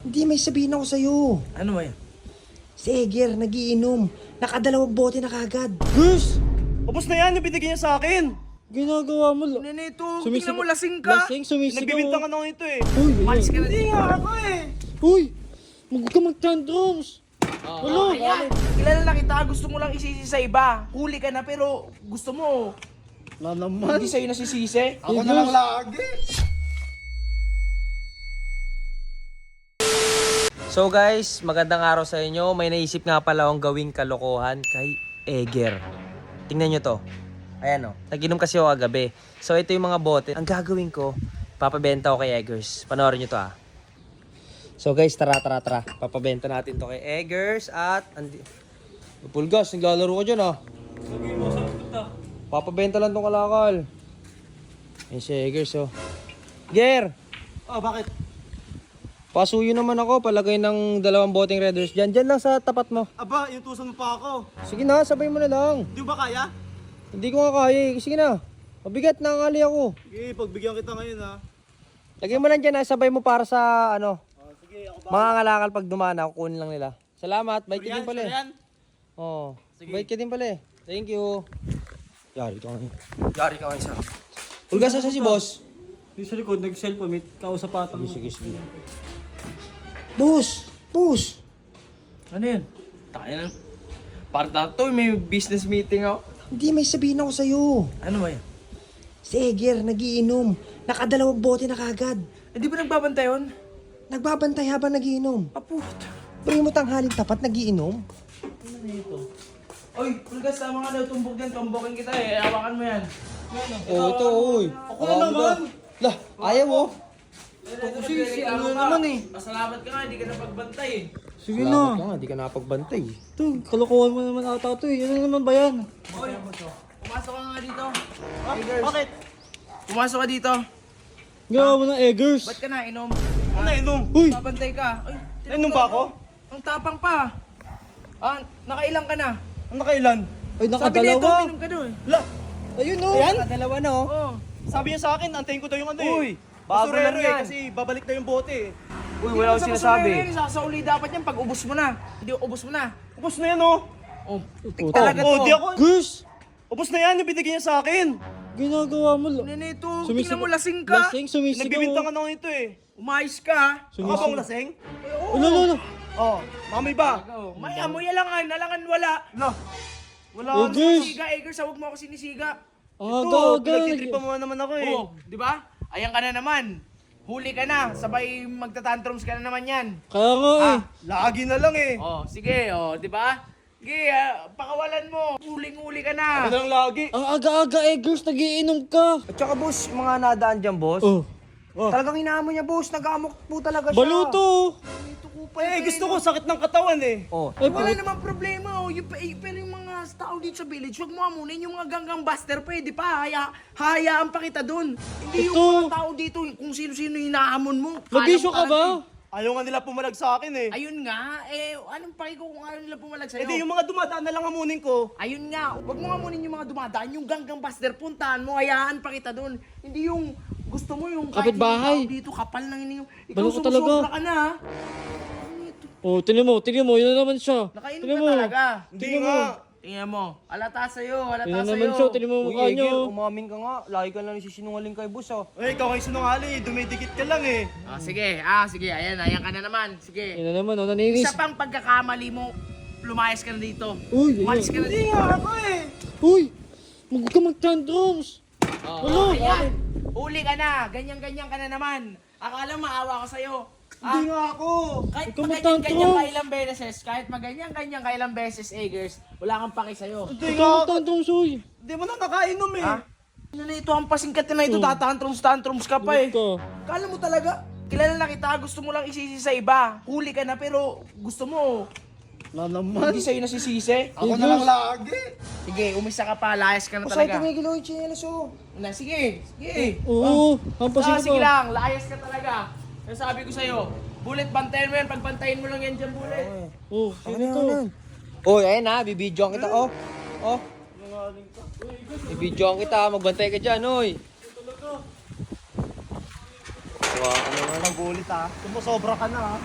Hindi, may sabihin ako sa'yo. Ano ba yan? Si Eger, nagiinom. Nakadalawang bote na kagad. Gus! Tapos na yan, yung binigyan niya sa akin. Ginagawa mo. Nito, Sumisigaw- tingnan mo, lasing ka. Lasing, sumisigaw. Nagbibintangan ako ito eh. Uy, Malis ka na Hindi dito. nga ako eh. Uy! Huwag ka mag-tantrums. Wala. Ayan, kilala na kita, gusto mo lang isisi sa iba. Huli ka na pero gusto mo. Na naman. Hindi sa'yo nasisisi. Ako na lang lagi. So guys, magandang araw sa inyo. May naisip nga pala akong gawing kalokohan kay Eger. Tingnan nyo to. Ayan o. Nag-inom kasi ako kagabi. So ito yung mga bote. Ang gagawin ko, papabenta ko kay Eggers. Panoorin nyo to ah. So guys, tara. Papabenta natin to kay Eggers at... Pulgas, naglalaro ko dyan ah. Papabenta lang tong kalakal. Ayan si Eggers oh. Ger! Oh, bakit? Pasuyo naman ako, palagay ng 2 boteng Red Horse dyan. Dyan lang sa tapat mo. Aba, yung tusan mo pa ako. Sige na, sabay mo na lang. Hindi mo ba kaya? Hindi ko nga kaya eh. Sige na. Mabigat, nangangali ako. Sige, pagbigyan kita ngayon ha. Lagay mo lang dyan, sabay mo para sa ano. Sige, ako ba? Mga kalakal pag dumana, kukunin lang nila. Salamat, bait ka din pala eh. Yan. Oo, bait ka din pala eh. Thank you. Yari ka ngayon. Yari ka ngayon sa... Ulgas na si boss. Yung sa likod, nag-cellphone, may kausap pa mo. Sige. Boss! Ano yun? Tayo na. Parang to, may business meeting ako. Hindi, may sabihin ako sa'yo. Ano ba yan? Si Eger, nagiinom. Nakadalawang bote na kagad. Eh, di ba nagbabantay yun? Nagbabantay habang nagiinom. Apo. Pagin mo tanghaling tapat, nagiinom. Ano na ito? Oy, Pulgas, tama ka daw, tumbok din. Tumbokin kita eh. Hawakan mo yan. Oo, ito, uy. Ako na naman. Lah, ayaw mo. Kasi ano naman eh. Pasalamat ka nga, hindi ka napagbantay eh. Sige Salamat na. ka nga, di ka napagbantay. Ito, kalokohan mo naman ata ito eh. Ano naman ba yan? Oy, pumasok ka nga dito. Bakit? Pumasok ka dito. Gawa mo ng Eggers. Ba't ka na inom? Ano na inom? Uy! Babantay ka. Ay, Nainom ba ako? Ang tapang pa. Ah, nakailang ka na. Ano kailan? Ay, Sabi nito, nakadalawa. inom ka doon. La, Ayun oh. Ayan? Dalawa na oh. Oo. sabi niya sa akin, antayin ko daw yung ano eh. Uy, bago Basurero lang yan. eh, kasi babalik na yung bote eh. Uy, wala akong sinasabi. Sa uli dapat yan pag ubos mo na. Hindi, ubos mo na. Ubus na yan oh. Oh, Puta. talaga Oh, to. di ako. Gus! Ubus na yan, yung binigyan niya sa akin. Ginagawa mo. Nito, Sumisigaw- tingnan mo, lasing ka. Lasing, sumisigaw. Nagbibintangan ako ito eh. Umayos ka. Ako bang lasing? Ano? Oh, mami ba? May amoy alangan wala. La, wala Oh, ako. Gus! Siga, Eggers, huwag mo ako sinisiga. Ito, Aga. pinagtitripan mo naman ako eh. Oo, di ba? Ayan ka na naman. Huli ka na, sabay magtatantrums ka na naman yan. Kaya nga eh. Lagi na lang eh. Oh, sige, oh, di ba? Sige, pakawalan mo. Huling-huli ka Ako na na. lang lagi. Ang aga-aga Eggers, nagiinom ka. At saka boss, yung mga nadaan dyan boss. Oh. Talagang inaamo niya boss, nag-amok po talaga siya. Baluto. Eh, gusto ko sakit ng katawan eh. Oh. Ay, Wala namang problema, oh. Pero yung mga tao dito sa village, huwag mo amunin yung mga ganggang buster, pwede pa. Hayaan pa kita dun. Hindi yung Ito. mga tao dito, kung sino-sino hinahamon mo. Nabisyo ka ba? Ayaw nga nila pumalag sa akin eh. Ayun nga, anong paki ko kung ano nila pumalag sa'yo? Eh di yung mga dumadaan na lang amunin ko. Ayun nga, wag mo amunin yung mga dumadaan, yung ganggang buster, puntahan mo, hayaan pa kita dun. Hindi yung gusto mo yung kahit Kapitbahay. yung tao dito, kapal ng ining. Ikaw Balo ka talaga. sumusobra ka na, ha? Oh, tingnan mo, yun na naman siya. Nakainom Tingnan ka mo. talaga. Hindi nga. Tingnan mo, halata sa'yo, halata Yun na sa'yo. naman siya, tingnan mo Uy, mukha niyo. Eger, umamin ka nga. Lagi ka lang nasisinungaling kay boss oh. Eh, ikaw ay sinungaling eh. Dumidikit ka lang eh. Sige, ayan ka na naman, sige. Yun na naman, naninis. Isa pang pagkakamali mo, lumayas ka na dito. Uy, Umalis ka na Hindi dito. nga ako eh. Uy! Huwag ka mag-tantrums. Oh, ayan. Huli ka na, ganyan-ganyan ka na naman. Akala maawa ko sa'yo. Hindi nga ako. Kahit Huwag ka maganyan-ganyan magtantrums. ka ilang beses, kahit maganyan-ganyan ka ilang beses, Eggers, wala kang paki sa'yo. Hindi Huwag nga ka ako. mag-tantrums, uy. Hindi mo na nakainom eh. Ano na ito, ang pasingkat na ito, tatantrums ka pa eh. Huwag ka. Kala mo talaga, kilala na kita, gusto mo lang isisi sa iba. Huli ka na pero gusto mo, Na naman. hindi sa'yo nasisisi. Ako na lang lagi. Sige, umisa ka pa, layas ka na Masay talaga. tumigil ako yung chinelas oh. Sige. Oo, hampasin ka Sige pa. lang, layas ka talaga. Ang sabi ko sa'yo, Bullet, bantayan mo yan, pagbantayin mo lang yan dyan, Bullet. Oh, sino to? Uy, ayun na, bibidyoan kita oh. Oh. Bibidyoan kita, magbantay ka dyan, uy. Wow, ano naman. Nagulit ah. Sumusobra ka na ah.